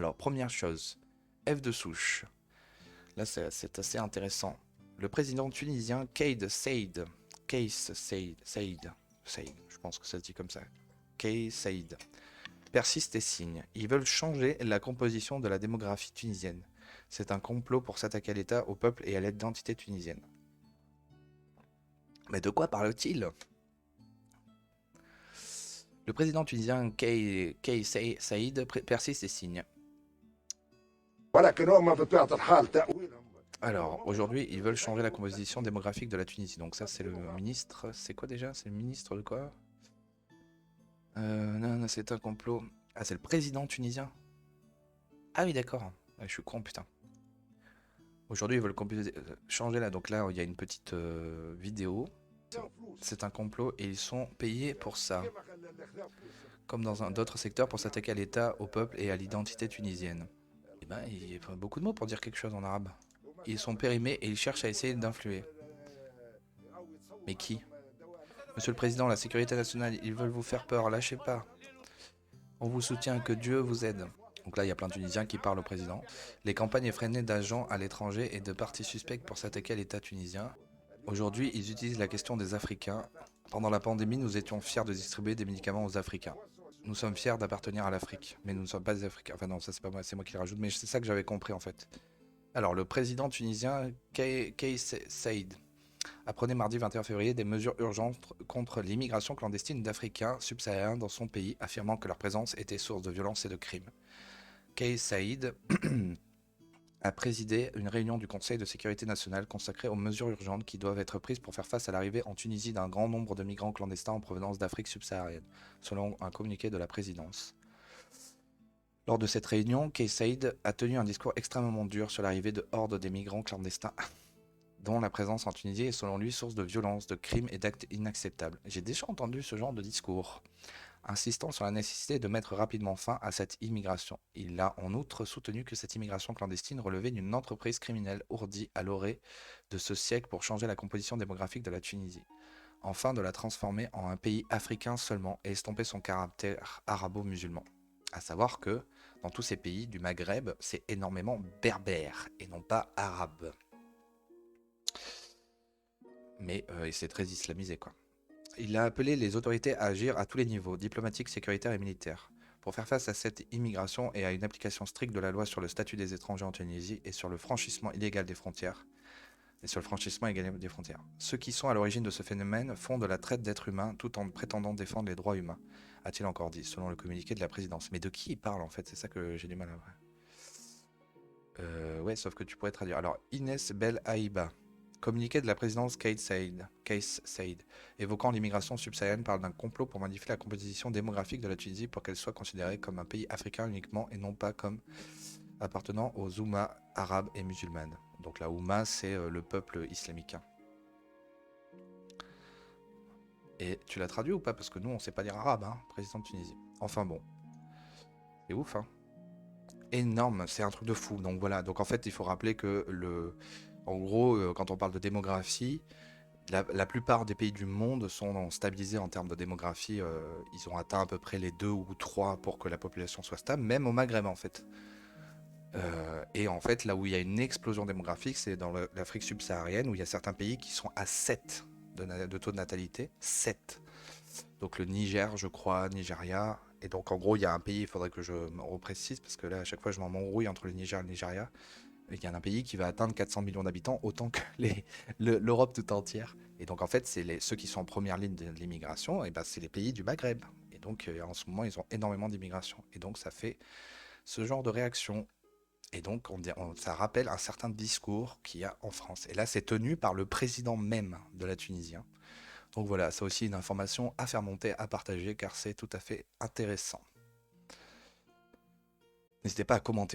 Alors, première chose, F de souche. Là, c'est assez intéressant. Le président tunisien Saïd, je pense que ça se dit comme ça. Kais Saïd, persiste et signe. Ils veulent changer la composition de la démographie tunisienne. C'est un complot pour s'attaquer à l'État, au peuple et à l'identité tunisienne. Mais de quoi parle-t-il? Le président tunisien Kais Saïd persiste et signe. Alors, aujourd'hui, ils veulent changer la composition démographique de la Tunisie. Donc ça, c'est le ministre... C'est quoi déjà? C'est le ministre de quoi? Non, c'est un complot. Ah, c'est le président tunisien. Ah oui, d'accord. Ah, je suis con, putain. Aujourd'hui, ils veulent changer là. Donc là, il y a une petite vidéo. C'est un complot et ils sont payés pour ça. Comme dans d'autres secteurs pour s'attaquer à l'État, au peuple et à l'identité tunisienne. Eh ben, il faut beaucoup de mots pour dire quelque chose en arabe. Ils sont périmés et ils cherchent à essayer d'influer. Mais qui? Monsieur le Président, la sécurité nationale, ils veulent vous faire peur, lâchez pas. On vous soutient, que Dieu vous aide. Donc là, il y a plein de Tunisiens qui parlent au président. Les campagnes effrénées d'agents à l'étranger et de partis suspects pour s'attaquer à l'État tunisien. Aujourd'hui, ils utilisent la question des Africains. Pendant la pandémie, nous étions fiers de distribuer des médicaments aux Africains. Nous sommes fiers d'appartenir à l'Afrique, mais nous ne sommes pas des Africains. Enfin non, ça c'est pas moi, c'est moi qui le rajoute, mais c'est ça que j'avais compris en fait. Alors, le président tunisien Kais Saïd apprenait mardi 21 février des mesures urgentes contre l'immigration clandestine d'Africains subsahariens dans son pays, affirmant que leur présence était source de violences et de crimes. Kais Saïd a présidé une réunion du Conseil de sécurité nationale consacrée aux mesures urgentes qui doivent être prises pour faire face à l'arrivée en Tunisie d'un grand nombre de migrants clandestins en provenance d'Afrique subsaharienne, selon un communiqué de la présidence. Lors de cette réunion, Kais Saïd a tenu un discours extrêmement dur sur l'arrivée de hordes des migrants clandestins dont la présence en Tunisie est selon lui source de violences, de crimes et d'actes inacceptables. J'ai déjà entendu ce genre de discours, insistant sur la nécessité de mettre rapidement fin à cette immigration. Il a en outre soutenu que cette immigration clandestine relevait d'une entreprise criminelle ourdie à l'orée de ce siècle pour changer la composition démographique de la Tunisie, enfin de la transformer en un pays africain seulement et estomper son caractère arabo-musulman. À savoir que dans tous ces pays du Maghreb, c'est énormément berbère et non pas arabe. Mais c'est très islamisé, quoi. Il a appelé les autorités à agir à tous les niveaux, diplomatiques, sécuritaires et militaires, pour faire face à cette immigration et à une application stricte de la loi sur le statut des étrangers en Tunisie et sur le franchissement illégal des frontières. Ceux qui sont à l'origine de ce phénomène font de la traite d'êtres humains tout en prétendant défendre les droits humains, a-t-il encore dit, selon le communiqué de la présidence. Mais de qui il parle en fait? C'est ça que j'ai du mal à voir. Ouais, sauf que tu pourrais traduire. Alors, Inès Bel Aïba, communiqué de la présidence Kais Saïd, évoquant l'immigration subsaharienne, parle d'un complot pour modifier la composition démographique de la Tunisie pour qu'elle soit considérée comme un pays africain uniquement et non pas comme appartenant aux Oummas arabes et musulmanes. Donc la Oumma, c'est le peuple islamique. Et tu l'as traduit ou pas? Parce que nous, on sait pas lire arabe, hein, président de Tunisie. Enfin bon, c'est ouf, hein. Énorme, c'est un truc de fou. Donc voilà, donc en fait, il faut rappeler que en gros, quand on parle de démographie, la plupart des pays du monde sont stabilisés en termes de démographie. Ils ont atteint à peu près les 2 ou 3 pour que la population soit stable, même au Maghreb en fait. Et en fait, là où il y a une explosion démographique, c'est dans l'Afrique subsaharienne, où il y a certains pays qui sont à 7 de taux de natalité. 7. Donc le Niger, je crois, Nigeria. Et donc en gros, il y a un pays, il faudrait que je me reprécise, parce que là, à chaque fois, je m'embrouille entre le Niger et le Nigeria. Il y a un pays qui va atteindre 400 millions d'habitants, autant que l'Europe tout entière. Et donc en fait, c'est ceux qui sont en première ligne de l'immigration, et ben, c'est les pays du Maghreb. Et donc en ce moment, ils ont énormément d'immigration. Et donc ça fait ce genre de réaction. Et donc ça rappelle un certain discours qu'il y a en France. Et là, c'est tenu par le président même de la Tunisie, hein. Donc voilà, c'est aussi une information à faire monter, à partager, car c'est tout à fait intéressant. N'hésitez pas à commenter